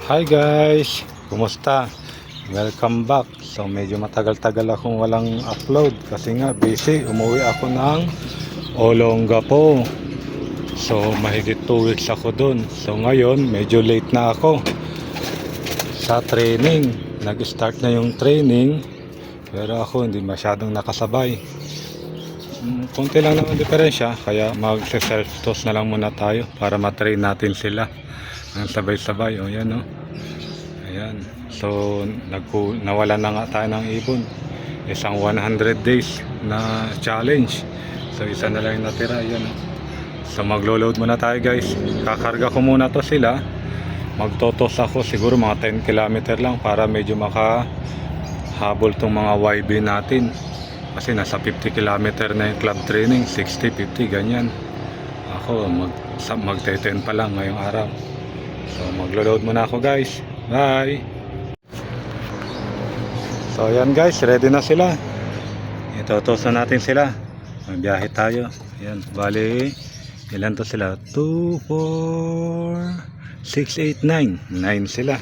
Hi guys! Kumusta? Welcome back. So medyo matagal-tagal akong walang upload kasi nga busy. Umuwi ako ng Olongapo. So mahigit 2 weeks ako dun. So ngayon medyo late na ako sa training. Nag-start na yung training pero ako hindi masyadong nakasabay. Konti lang naman diferensya kaya mag-self toss na lang muna tayo para matrain natin sila ang sabay-sabay. O yan o. Ayan. So nawala na nga tayo ng ibon. Isang 100 days na challenge. So isa na lang yung natira. Ayan o. So maglo-load muna tayo guys. Kakarga ko muna to sila. Magtotos ako siguro mga 10 km lang para medyo makahabol tong mga YB natin. Kasi nasa 50 km na yung club training, 60, 50, ganyan. Ako, magte-10 pa lang ngayong araw. So, maglo-load muna ako guys. Bye! So, ayan guys, ready na sila. Itotos na natin sila. Magbiyahe tayo. Ayan, bali, ilan to sila? 2, 4, 6, 8, 9. 9 sila.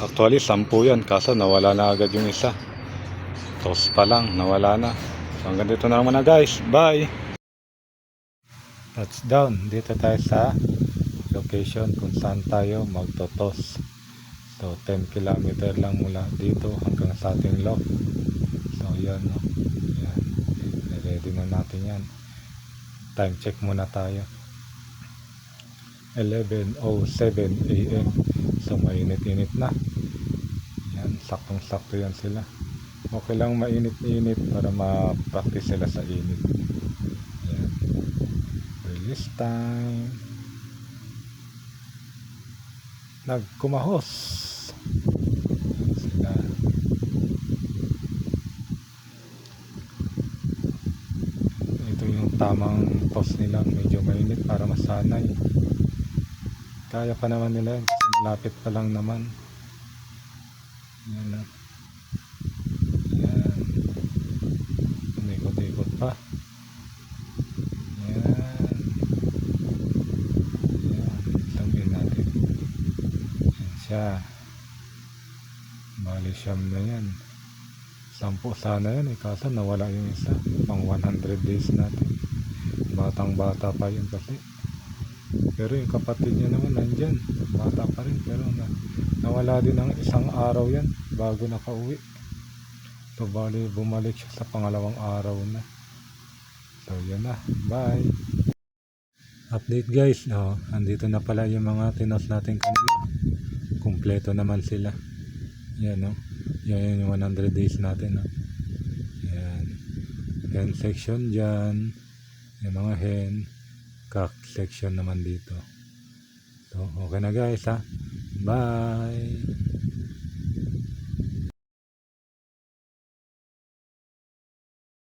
Actually, 10 yan. Kaso, nawala na agad yung isa. Toss pa lang, nawala na. So hanggang dito na muna guys, bye. Touchdown, dito tayo sa location kung saan tayo magtotos. So 10 km lang mula dito hanggang sa ating lock. So yan, no? Yan. Ready na natin yan. Time check muna tayo. 11:07 AM. So mainit-init na. Yan, saktong-sakto yan sila. Okay lang mainit-init para ma-practice sila sa init. Ayan. Release time. Nagkumahos sila. Ito yung tamang toss nila. Medyo mainit para masanay. Kaya pa naman nila kasi malapit pa lang naman. Ayan na. Pa. Yan. Yan. Sabihin natin. Yan siya. Bali siyam na yan. 10 sana yan eh. Kaso nawala yung isa. Pang 100 days natin. Batang bata pa yun kasi. Pero yung kapatid niya naman nandyan. Bata pa rin. Pero nawala din ng isang araw yan. Bago nakauwi. So bali bumalik siya sa pangalawang araw na. So yan na, bye. Update guys, andito na pala yung mga tinos natin kanina. Kumpleto naman sila. Yan yan yung 100 days natin. Yan. Hen section dyan. Yung mga hen. Cock section naman dito. So okay na guys. Bye.